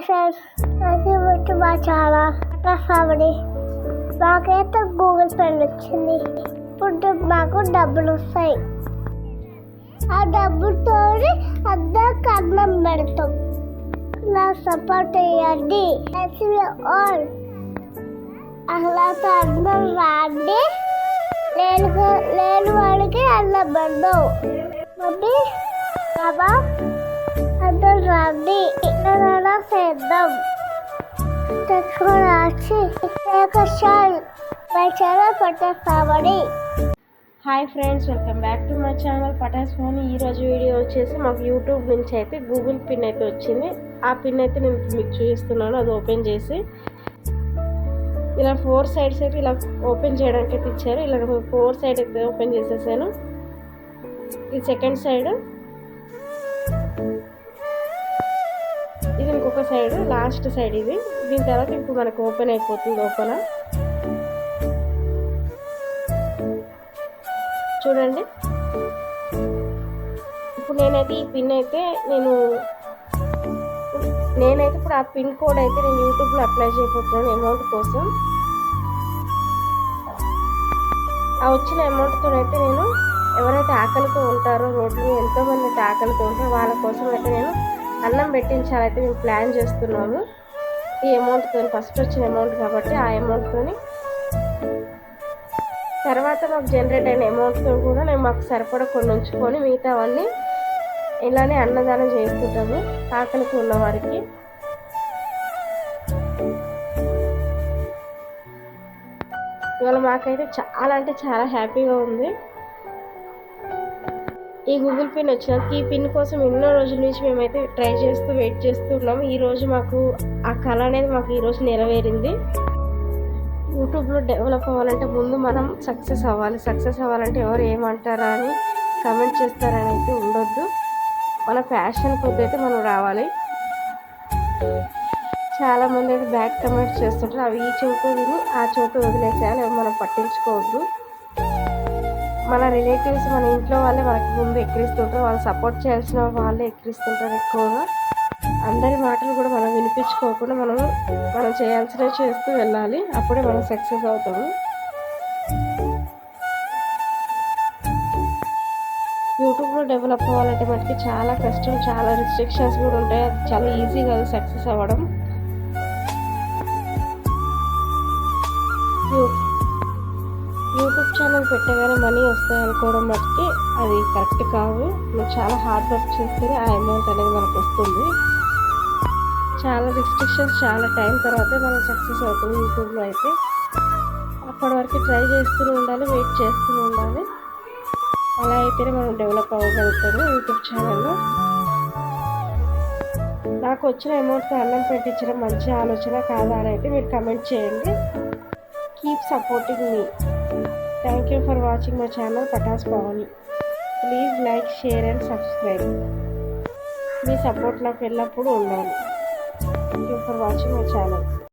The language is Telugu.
ఫ్రెండ్స్, నాకు మా చాలా కష్టపడి మాకైతే గూగుల్ పే వచ్చింది. ఇప్పుడు మాకు డబ్బులు వస్తాయి. ఆ డబ్బులతో అందరికి అన్నం పెడతాం. నా సపోర్ట్ చేయండి. ఆల్ అలా అన్నం రాండి, లేని వాడికి అన్నం పెడదాం. మమ్మీ బాబా అందరం రాండి, ఇలా చేద్దాం. తెచ్చుకోవాల్సి మై ఛానల్ పట్టేస్తామని. Hi friends, welcome back to my channel Patas phone. ఈరోజు వీడియో వచ్చేసి మాకు యూట్యూబ్ నుంచి అయితే గూగుల్ పిన్ అయితే వచ్చింది. ఆ పిన్ అయితే నేను మీకు చూపిస్తున్నాను. అది ఓపెన్ చేసి ఇలా 4 సైడ్స్ అయితే ఇలా ఓపెన్ చేయడానికి అయితే ఇచ్చారు. ఇలా 4 సైడ్ అయితే ఓపెన్ చేసేసాను. ఇది సెకండ్ సైడ్, ఇది ఇంకొక సైడ్, లాస్ట్ సైడ్ ఇది. దీని తర్వాత ఇప్పుడు మనకు ఓపెన్ అయిపోతుంది. ఓపెన్ చూడండి. ఇప్పుడు నేనైతే ఈ పిన్ అయితే నేనైతే ఇప్పుడు ఆ పిన్ కోడ్ అయితే నేను యూట్యూబ్లో అప్లై చేయబోతున్నాను అమౌంట్ కోసం. ఆ వచ్చిన అమౌంట్తో అయితే నేను ఎవరైతే ఆకలితో ఉంటారో, రోడ్లు ఎంతోమంది అయితే ఆకలితో ఉంటారో వాళ్ళ కోసం అయితే నేను అన్నం పెట్టించాలైతే మేము ప్లాన్ చేస్తున్నాము. ఈ అమౌంట్తో, ఫస్ట్ వచ్చిన అమౌంట్ కాబట్టి ఆ అమౌంట్తో తర్వాత మాకు జనరేట్ అయిన అమౌంట్తో కూడా నేను మాకు సరిపడా కొన్ని ఉంచుకొని మిగతావన్నీ ఇలానే అన్నదానం చేస్తుంటాము ఆకలికి ఉన్న వారికి. ఇవాళ మాకైతే చాలా అంటే చాలా హ్యాపీగా ఉంది. ఈ గూగుల్ పిన్ వచ్చినందుకు, ఈ పిన్ కోసం ఎన్నో రోజుల నుంచి మేమైతే ట్రై చేస్తూ వెయిట్ చేస్తున్నాము. ఈరోజు మాకు ఆ కళ అనేది మాకు ఈరోజు నెరవేరింది. యూట్యూబ్లో డెవలప్ అవ్వాలంటే ముందు మనం సక్సెస్ అవ్వాలి. సక్సెస్ అవ్వాలంటే ఎవరు ఏమంటారా అని కమెంట్ చేస్తారని అయితే ఉండొద్దు. మన ప్యాషన్ కొద్ది అయితే మనం రావాలి. చాలామంది అయితే బ్యాడ్ కమెంట్స్ చేస్తుంటారు. అవి ఈ చోటు విని ఆ చోటు వదిలేసేయాలి. అవి మనం పట్టించుకోవద్దు. మన రిలేటివ్స్, మన ఇంట్లో వాళ్ళే మనకి ముందు ఎక్కిరిస్తుంటారు. వాళ్ళు సపోర్ట్ చేయాల్సిన వాళ్ళే ఎక్కిరిస్తుంటారు ఎక్కువగా. అందరి మాటలు కూడా మనం వినిపించుకోకుండా మనం చేయాల్సినవి చేస్తూ వెళ్ళాలి. అప్పుడే మనం సక్సెస్ అవుతాము. యూట్యూబ్లో డెవలప్ అవ్వాలంటే మనకి చాలా కష్టం, చాలా రిస్ట్రిక్షన్స్ కూడా ఉంటాయి. అది చాలా ఈజీ కాదు సక్సెస్ అవ్వడం. యూట్యూబ్ ఛానల్ పెట్టగానే మనీ వస్తాయి అనుకోవడం బట్టి అది కరెక్ట్ కాదు. నువ్వు చాలా హార్డ్ వర్క్ చేస్తేనే ఆ అమౌంట్ అనేది మనకు వస్తుంది. చాలా రిస్ట్రిక్షన్స్, చాలా టైం తర్వాతే మనం సక్సెస్ అవుతుంది యూట్యూబ్లో అయితే. అప్పటి వరకు ట్రై చేస్తూనే ఉండాలి, వెయిట్ చేస్తూనే ఉండాలి. అలా అయితేనే మనం డెవలప్ అవ్వగలుగుతాము యూట్యూబ్ ఛానల్లో. నాకు వచ్చిన అమౌంట్తో అన్నం పెట్టించడం మంచి ఆలోచన కాదా అని అయితే మీరు కమెంట్ చేయండి. Keep supporting me. Thank you for watching my channel Patas Pavan. Please like, share and subscribe. మీ సపోర్ట్ నాకు ఎల్లప్పుడూ ఉండాలి. Thank you for watching my channel.